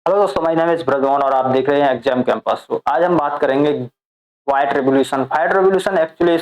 Hello दोस्तों, my name is Brijmohan और आप देख रहे हैं एग्जाम कैंपस। तो आज हम बात करेंगे white revolution. White revolution actually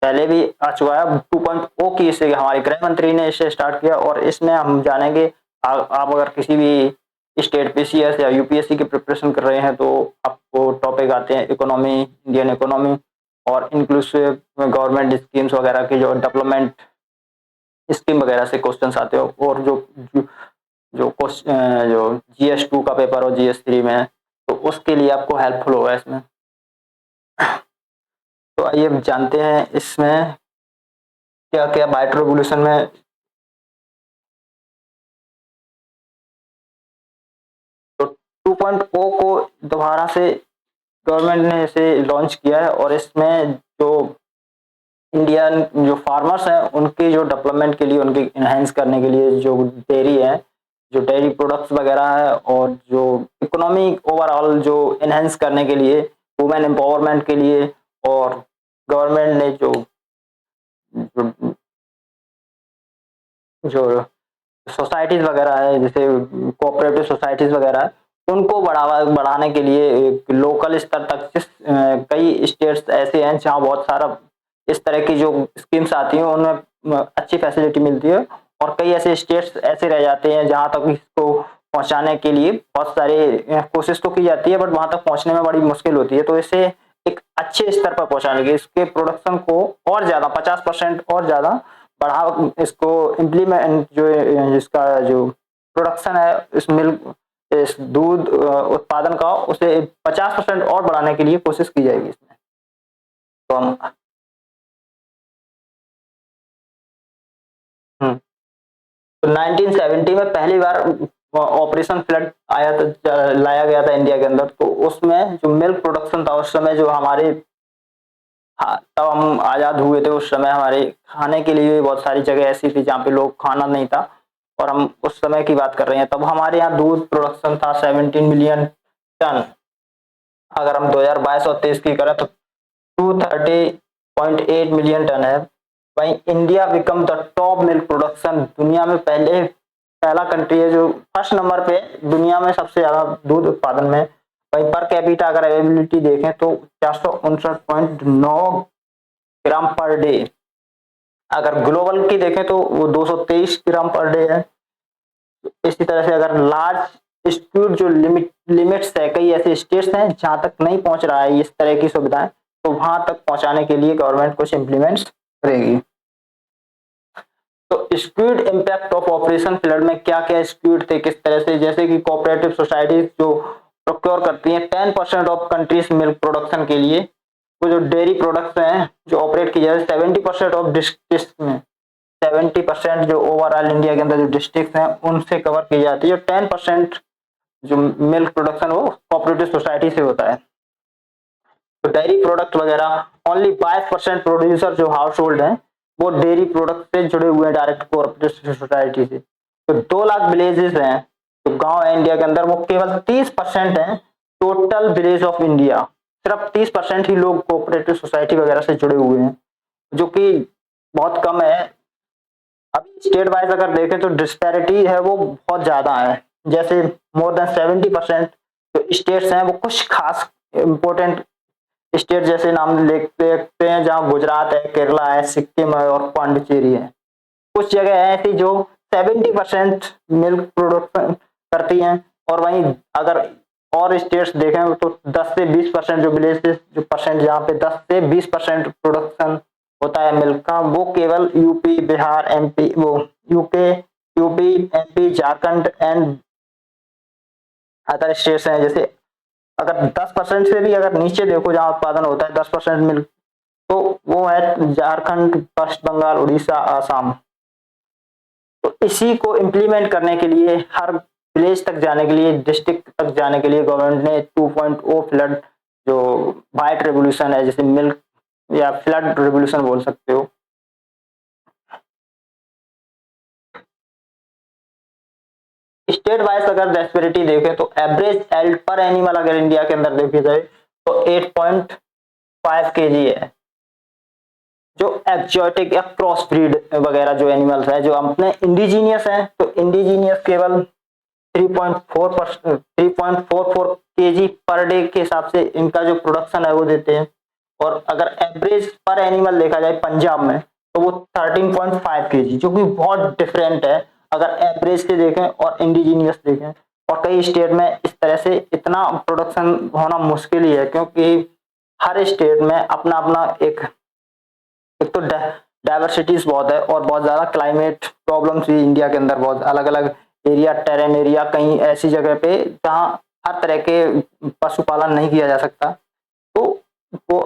पहले भी आ चुका है। 2.0 की इसे हमारे गृह मंत्री ने इसे स्टार्ट किया और इसमें हम जानेंगे। आप अगर किसी भी स्टेट पीसीएस या यूपीएससी की प्रिपरेशन कर रहे हैं तो आपको टॉपिक आते हैं इकोनॉमी, इंडियन इकोनॉमी और इंक्लूसिव गवर्नमेंट स्कीम्स वगैरह की जो डेवलपमेंट स्कीम वगैरह से क्वेश्चंस आते हो। और जो जीएस 2 का पेपर और जीएस 3 में है तो उसके लिए आपको हेल्पफुल होगा इसमें। तो आइए अब जानते हैं इसमें क्या क्या बाइट रेवोल्यूशन में। तो 2.0 को दोबारा से गवर्नमेंट ने इसे लॉन्च किया है और इसमें जो इंडियन जो फार्मर्स हैं उनकी जो डेवलपमेंट के लिए, उनके इनहेंस करने के लिए जो डेयरी है, जो डेयरी प्रोडक्ट्स वगैरह है और जो इकोनॉमी ओवरऑल जो इनहेंस करने के लिए, वुमेन एम्पावरमेंट के लिए और गवर्नमेंट ने जो जो, जो सोसाइटीज वगैरह है जैसे कोऑपरेटिव सोसाइटीज वगैरह है, उनको बढ़ाने के लिए एक लोकल स्तर तक कई स्टेट्स ऐसे हैं जहां बहुत सारा इस तरह की जो स्कीम्स आती हैं उनमें अच्छी फैसिलिटी मिलती है। और कई ऐसे स्टेट्स ऐसे रह जाते हैं जहां तक इसको पहुंचाने के लिए बहुत सारे कोशिश तो की जाती है बट वहां तक पहुंचने में बड़ी मुश्किल होती है। तो इसे एक अच्छे स्तर पर पहुंचाने के इसके प्रोडक्शन को और ज्यादा 50% और ज्यादा बढ़ावा, इसको इम्प्लीमेंट जो इसका जो प्रोडक्शन है इस मिल्क, इस दूध उत्पादन का, उसे 50% और बढ़ाने के लिए कोशिश की जाएगी इसमें। तो हम हम्म, तो 1970 में पहली बार ऑपरेशन फ्लड आया था, लाया गया था इंडिया के अंदर। तो उसमें जो मिल्क प्रोडक्शन था उस समय जो हमारे, हाँ, तब हम आजाद हुए थे उस समय हमारे खाने के लिए बहुत सारी जगह ऐसी थी जहाँ पे लोग खाना नहीं था। और हम उस समय की बात कर रहे हैं, तब हमारे यहाँ दूध प्रोडक्शन था 17 मिलियन टन। अगर हम 2022 और 23 की करें तो 230.8 मिलियन टन है। वहीं India become the top milk production, दुनिया में पहला कंट्री है जो फर्स्ट नंबर पे दुनिया में सबसे ज्यादा दूध उत्पादन में। वहीं पर कैपिटा अगर अवेलेबिलिटी देखें तो 459 ग्राम पर डे। अगर ग्लोबल की देखें तो वो 223 ग्राम पर डे है। इसी तरह से अगर लार्ज स्कूल जो लिमिट्स है, कई ऐसे स्टेट्स हैं जहां तक नहीं पहुंच रहा है इस तरह की सुविधाएं, तो वहां तक पहुंचाने के लिए गवर्नमेंट कुछ इम्प्लीमेंट्स करेगी। तो skewed impact of operation flood में क्या क्या स्क्यूड थे किस तरह से, जैसे कि कोऑपरेटिव सोसाइटीज जो प्रोक्योर करती हैं 10% ऑफ कंट्रीज मिल्क प्रोडक्शन के लिए। वो जो डेयरी प्रोडक्ट्स हैं जो ऑपरेट की जाए 70% ऑफ डिस्ट्रिक्ट में, 70% जो ओवरऑल इंडिया के अंदर जो डिस्ट्रिक्ट हैं उनसे कवर की जाती है। 10% जो मिल्क प्रोडक्शन वो कोऑपरेटिव सोसाइटी से होता है। तो डेयरी प्रोडक्ट वगैरह ओनली 22% प्रोड्यूसर जो हाउस होल्ड है वो डेयरी प्रोडक्ट से जुड़े हुए हैं डायरेक्ट कोऑपरेटिव सोसाइटी से। तो 2 लाख विलेजेस हैं, तो गांव है इंडिया के अंदर, वो केवल 30% है टोटल विलेज ऑफ इंडिया। सिर्फ 30% ही लोग कोऑपरेटिव सोसाइटी वगैरह से जुड़े हुए हैं, जो कि बहुत कम है। अभी स्टेट वाइज अगर देखें तो डिस्पैरिटी है वो बहुत ज्यादा है। जैसे मोर देन 70% जो स्टेट्स हैं वो कुछ खास इंपॉर्टेंट स्टेट जैसे नाम देखते हैं जहाँ गुजरात है, केरला है, सिक्किम है और पांडिचेरी है। कुछ जगह है ऐसी जो 70% मिल्क प्रोडक्शन करती हैं। और वहीं अगर और स्टेट्स देखें तो 10 से 20% जो विलेजेस जो परसेंट जहाँ पे 10 से 20% प्रोडक्शन होता है मिल्क का, वो केवल यूपी, बिहार, एमपी, वो UK, UP, MP, Jharkhand and other states हैं। जैसे अगर 10% से भी अगर नीचे देखो जहाँ उत्पादन होता है 10% मिल्क, तो वो है झारखंड, पश्चिम बंगाल, उड़ीसा, आसाम। तो इसी को इम्प्लीमेंट करने के लिए, हर विलेज तक जाने के लिए, डिस्ट्रिक्ट तक जाने के लिए गवर्नमेंट ने 2.0 फ्लड जो वाइट रेवोल्यूशन है, जैसे मिल्क या फ्लड रेवोल्यूशन बोल सकते हो। स्टेट वाइज अगर डिस्पेरिटी देखें तो एवरेज एल्ड पर एनिमल अगर इंडिया के अंदर देखी जाए तो 8.5 केजी है। जो एक्जोटिक या क्रॉस ब्रीड वगैरह जो एनिमल्स है जो अपने इंडिजीनियस हैं, तो इंडिजीनियस केवल 3.44 केजी पर डे के हिसाब से इनका जो प्रोडक्शन है वो देते हैं। और अगर एवरेज पर एनिमल देखा जाए पंजाब में तो वो 13.5 केजी, जो कि बहुत डिफरेंट है अगर एवरेज से देखें और इंडिजीनियस देखें। और कई स्टेट में इस तरह से इतना प्रोडक्शन होना मुश्किल ही है, क्योंकि हर स्टेट में अपना अपना एक तो डाइवर्सिटीज बहुत है और बहुत ज्यादा क्लाइमेट प्रॉब्लम्स भी इंडिया के अंदर बहुत अलग अलग एरिया, टेरेन एरिया, कहीं ऐसी जगह पे जहाँ हर तरह के पशुपालन नहीं किया जा सकता, तो वो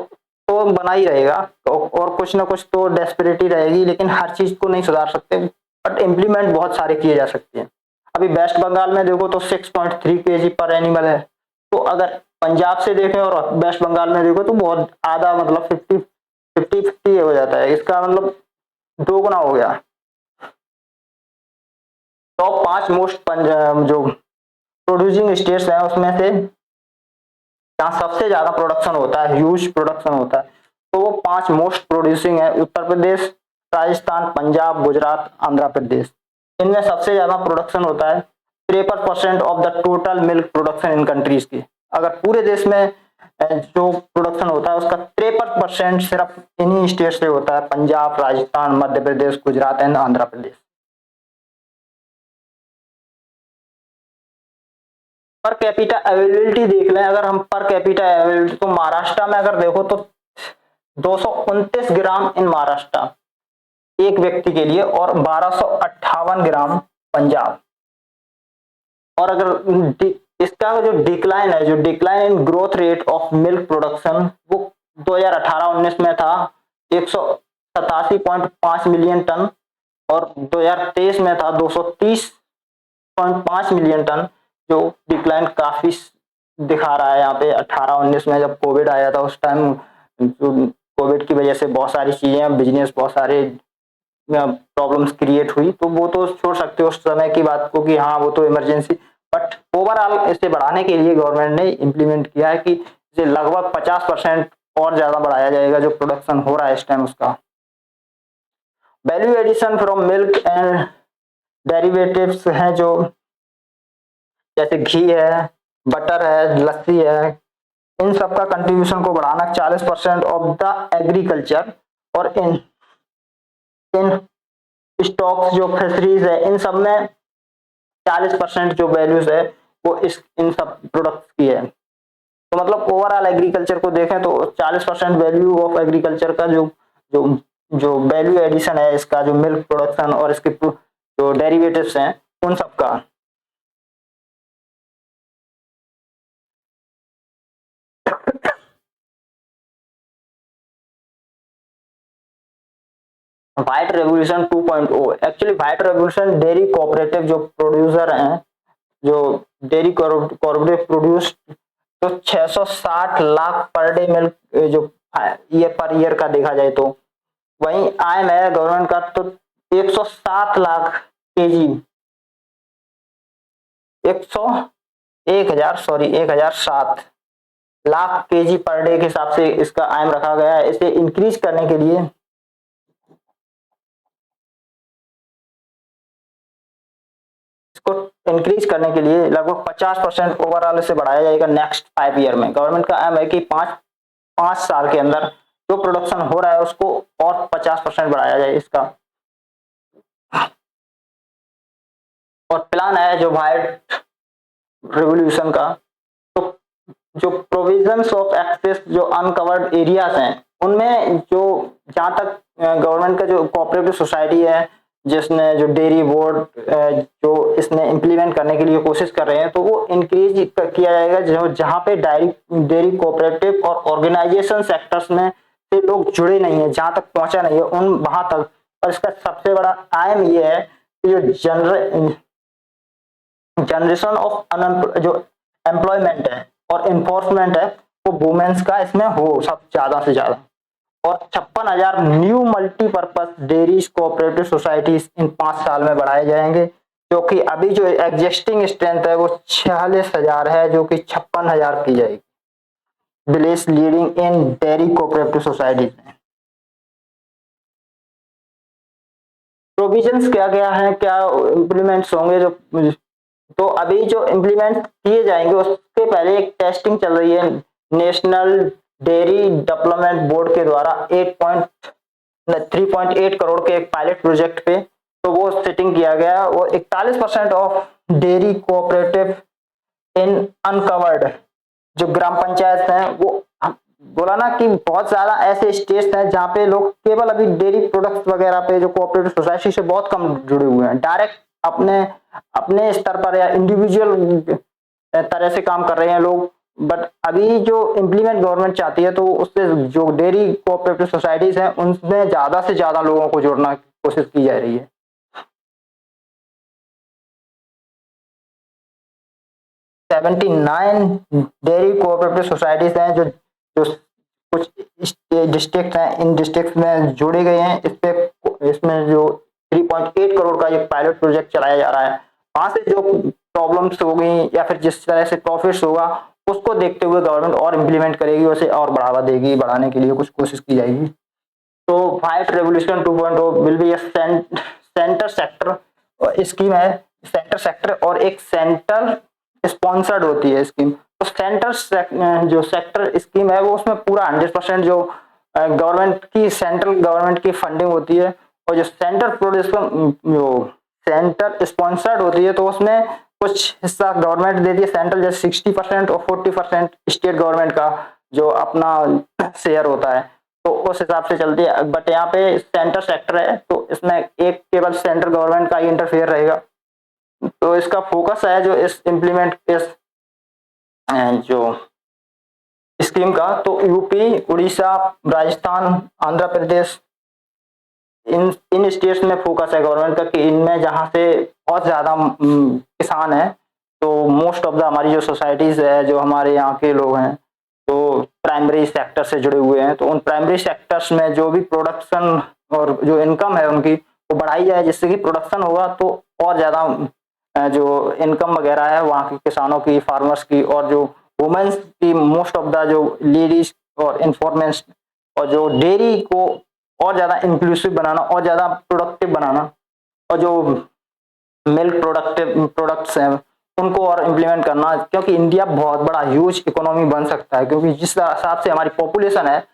तो बना ही रहेगा और कुछ ना कुछ तो डेस्परेटी रहेगी, लेकिन हर चीज को नहीं सुधार सकते, बट इम्प्लीमेंट बहुत सारे किए जा सकते हैं। अभी वेस्ट बंगाल में देखो तो 6.3 केजी पर एनिमल है, तो अगर पंजाब से देखें और वेस्ट बंगाल में देखो तो बहुत आधा, मतलब 50-50 हो जाता है, इसका मतलब 2 गुना हो गया। टॉप 5 मोस्ट जो प्रोड्यूसिंग स्टेट्स हैं उसमें से जहाँ सबसे ज्यादा प्रोडक्शन होता है, ह्यूज प्रोडक्शन होता है, तो वो 5 मोस्ट प्रोड्यूसिंग है उत्तर प्रदेश, राजस्थान, पंजाब, गुजरात, आंध्र प्रदेश। इनमें सबसे ज्यादा प्रोडक्शन होता है। 53% of the total milk production in countries की। अगर पूरे देश में जो प्रोडक्शन होता है उसका 53% सिर्फ इन्हीं स्टेट से होता है, Punjab, Rajasthan, Madhya Pradesh, Gujarat and Andhra Pradesh. Per capita availability देख लें, अगर हम पर कैपिटा अवेलेबिलिटी, तो महाराष्ट्र में अगर देखो तो 229 ग्राम इन महाराष्ट्र एक व्यक्ति के लिए और 1258 ग्राम पंजाब। और अगर इसका जो डिक्लाइन है, जो decline in growth rate of milk production, वो 2018-19 में था 187.5 मिलियन टन और 2023 में था 230.5 मिलियन टन, जो डिक्लाइन काफी दिखा रहा है यहाँ पे। 18-19 में जब कोविड आया था उस टाइम कोविड की वजह से बहुत सारी चीजें, बिजनेस, बहुत सारे प्रॉब्लम्स क्रिएट हुई, तो वो तो छोड़ सकते हो उस समय की बात को कि हाँ वो तो इमरजेंसी, बट ओवरऑल इसे बढ़ाने के लिए गवर्नमेंट ने इम्प्लीमेंट किया है कि इसे लगभग 50% और ज्यादा बढ़ाया जाएगा जो प्रोडक्शन हो रहा है इस टाइम उसका। Value addition from milk and derivatives हैं, जो जैसे घी है, बटर है, लस्सी है, इन सब का कंट्रीब्यूशन को बढ़ाना 40% ऑफ द एग्रीकल्चर। और इन इन स्टॉक्स, जो फिशरीज है, इन सब में 40% जो वैल्यूज है वो इन सब प्रोडक्ट्स की है। तो मतलब ओवरऑल एग्रीकल्चर को देखें तो 40% वैल्यू ऑफ एग्रीकल्चर का जो जो जो वैल्यू एडिशन है इसका, जो मिल्क प्रोडक्शन और इसके जो डेरिवेटिव्स हैं उन सब का। White revolution 2.0, actually white revolution dairy cooperative जो प्रोड्यूसर हैं, जो डेयरी कोऑपरेटिव प्रोड्यूस, तो 660 लाख पर डे मिल्क जो ईयर पर ईयर का देखा जाए तो, वहीं आय है गवर्नमेंट का तो 107 lakh KG, 1007 lakh KG per day के हिसाब से इसका आयम रखा गया है। इसे इंक्रीज करने के लिए लगभग 50% ओवरऑल इसे बढ़ाया जाएगा नेक्स्ट 5 ईयर में। गवर्नमेंट का एम है कि 5 साल के अंदर जो प्रोडक्शन हो रहा है उसको और 50% बढ़ाया जाए इसका। और प्लान है जो व्हाइट रिवोल्यूशन का, तो जो प्रोविजंस ऑफ एक्सेस, जो अनकवर्ड एरियाज हैं उनमें, जो जहां तक गवर्नमेंट का जो कोऑपरेटिव सोसाइटी है जिसने जो डेयरी बोर्ड जो इसने इम्प्लीमेंट करने के लिए कोशिश कर रहे हैं, तो वो इंक्रीज किया जाएगा जो जहां पे डेयरी कोऑपरेटिव और ऑर्गेनाइजेशन सेक्टर्स में से लोग जुड़े नहीं है, जहां तक पहुंचा नहीं है उन वहां तक। और इसका सबसे बड़ा आयम ये है कि जो जनरेशन ऑफ जो एम्प्लॉयमेंट है और इन्फोर्समेंट है वो वुमेन्स का इसमें हो सब ज्यादा से ज्यादा। और 56,000 new multipurpose dairy cooperative societies इन 5 साल में बढ़ाए जाएंगे, क्योंकि अभी जो एग्जिस्टिंग स्ट्रेंथ है वो 46,000 है, जो कि 56,000 की जाएगी village leading in dairy cooperative societies में। प्रोविजंस क्या क्या है, क्या इंप्लीमेंट्स होंगे जो तो अभी जो इम्प्लीमेंट किए जाएंगे उसके पहले एक टेस्टिंग चल रही है नेशनल डेयरी डेवलपमेंट बोर्ड के द्वारा 3.8 करोड़ के एक पायलट प्रोजेक्ट पे। तो वो सेटिंग किया गया और 41% of dairy cooperative in uncovered जो ग्राम पंचायत हैं वो बोला ना कि बहुत ज्यादा ऐसे स्टेट्स हैं जहाँ पे लोग केवल अभी डेयरी प्रोडक्ट्स वगैरह पे जो कोऑपरेटिव सोसाइटी से बहुत कम जुड़े हुए हैं, डायरेक्ट अपने अपने स्तर पर या इंडिविजुअल तरह से काम कर रहे हैं लोग। बट अभी जो इम्प्लीमेंट गवर्नमेंट चाहती है तो उससे जो डेयरी कोऑपरेटिव सोसाइटीज हैं उनमें ज्यादा से ज्यादा लोगों को जोड़ना की कोशिश की जा रही है। 79 डेयरी कोऑपरेटिव सोसाइटीज हैं जो जो कुछ डिस्ट्रिक्ट हैं, इन डिस्ट्रिक्ट में जोड़े गए हैं। इसमें जो 3.8 करोड़ का एक पायलट प्रोजेक्ट चलाया जा रहा है, वहां से जो प्रॉब्लम्स होगी या फिर जिस तरह से प्रॉफिट्स होगा उसको देखते हुए गवर्नमेंट और इम्प्लीमेंट करेगी, उसे और बढ़ावा देगी, बढ़ाने के लिए कुछ कोशिश की जाएगी। तो white revolution 2.0 will be centre sector scheme है, सेंटर सेक्टर और एक सेंटर स्पॉन्सर्ड होती है स्कीम। तो जो सेक्टर स्कीम है वो उसमें पूरा 100% जो गवर्नमेंट की सेंट्रल गवर्नमेंट की फंडिंग होती है, और जो सेंटर स्पॉन्सर्ड होती है तो उसमें कुछ हिस्सा गवर्नमेंट देती है सेंट्रल, जैसे 60% और 40% स्टेट गवर्नमेंट का जो अपना शेयर होता है, तो उस हिसाब से चलती है। बट यहाँ पे सेंटर सेक्टर है तो इसमें एक केवल सेंट्रल गवर्नमेंट का ही इंटरफेयर रहेगा। तो इसका फोकस है जो इस इम्प्लीमेंट इस जो स्कीम का, तो यूपी, उड़ीसा, राजस्थान, आंध्र प्रदेश, इन स्टेट्स में फोकस है गवर्नमेंट का कि इनमें जहां से बहुत ज्यादा किसान है, तो मोस्ट ऑफ द हमारी जो सोसाइटीज है, जो हमारे यहाँ के लोग हैं तो प्राइमरी सेक्टर से जुड़े हुए हैं, तो उन प्राइमरी सेक्टर्स में जो भी प्रोडक्शन और जो इनकम है उनकी वो बढ़ाई जाए, जिससे कि प्रोडक्शन होगा तो और ज्यादा जो इनकम वगैरह है वहाँ के किसानों की, फार्मर्स की, और जो वुमेन्स की, मोस्ट ऑफ द जो लेडीज और इन्फॉर्मेंस, और जो डेयरी को और ज्यादा इंक्लूसिव बनाना और ज्यादा प्रोडक्टिव बनाना, और जो मिल्क प्रोडक्टिव प्रोडक्ट्स हैं उनको और इम्प्लीमेंट करना, क्योंकि इंडिया बहुत बड़ा ह्यूज इकोनॉमी बन सकता है, क्योंकि जिस हिसाब से हमारी पॉपुलेशन है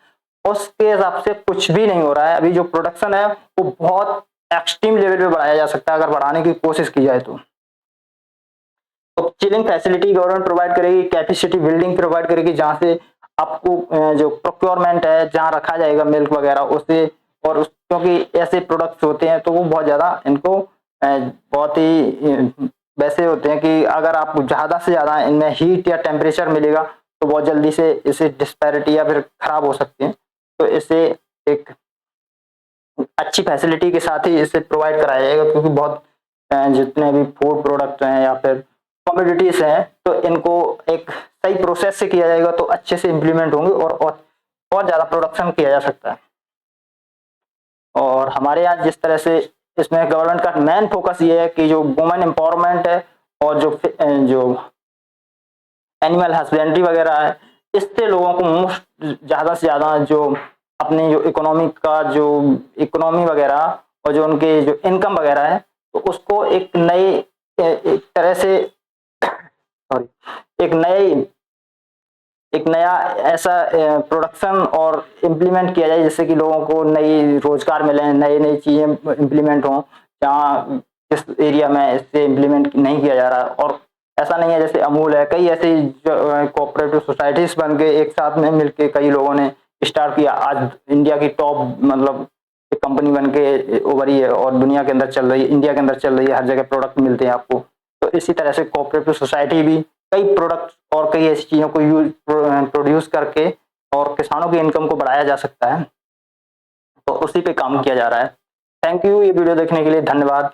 उसके हिसाब से कुछ भी नहीं हो रहा है। अभी जो प्रोडक्शन है वो बहुत एक्सट्रीम लेवल पे बढ़ाया जा सकता है अगर बढ़ाने की कोशिश की जाए तो चिलिंग फैसिलिटी गवर्नमेंट प्रोवाइड करेगी, कैपेसिटी बिल्डिंग प्रोवाइड करेगी, जहाँ से आपको जो प्रोक्योरमेंट है जहाँ रखा जाएगा मिल्क वगैरह उससे, और क्योंकि ऐसे प्रोडक्ट्स होते हैं तो वो बहुत ज्यादा इनको बहुत ही वैसे होते हैं कि अगर आपको ज्यादा से ज्यादा इनमें हीट या टेम्परेचर मिलेगा तो बहुत जल्दी से इसे डिस्पैरिटी या फिर खराब हो सकती है। तो इसे एक अच्छी फैसिलिटी के साथ ही इसे प्रोवाइड कराया जाएगा, क्योंकि बहुत जितने भी फूड प्रोडक्ट हैं या फिर कमोडिटीज हैं तो इनको एक सही प्रोसेस से किया जाएगा तो अच्छे से इम्प्लीमेंट होंगे और ज्यादा प्रोडक्शन किया जा सकता है। और हमारे यहाँ जिस तरह से इसमें गवर्नमेंट का मेन फोकस ये है कि जो वुमेन एम्पावरमेंट है और जो एनिमल हस्बेंड्री वगैरह है, इससे लोगों को मोस्ट ज्यादा से ज्यादा जो अपनी जो इकोनॉमी वगैरह और जो उनके जो इनकम वगैरह है तो उसको एक तरह से सॉरी एक नया ऐसा प्रोडक्शन और इम्प्लीमेंट किया जाए जिससे कि लोगों को नई रोजगार मिले, नई नई चीजें इम्प्लीमेंट हों जहाँ इस एरिया में इससे इम्प्लीमेंट नहीं किया जा रहा। और ऐसा नहीं है जैसे अमूल है, कई ऐसी कोऑपरेटिव सोसाइटीज बन के एक साथ में मिलके कई लोगों ने स्टार्ट किया, आज इंडिया की टॉप मतलब एक कंपनी बन के उभरी है और दुनिया के अंदर चल रही है, इंडिया के अंदर चल रही है, हर जगह प्रोडक्ट मिलते हैं आपको। तो इसी तरह से कोऑपरेटिव सोसाइटी भी कई प्रोडक्ट और कई ऐसी चीजों को प्रोड्यूस करके और किसानों की इनकम को बढ़ाया जा सकता है, तो उसी पे काम किया जा रहा है। थैंक यू ये वीडियो देखने के लिए, धन्यवाद।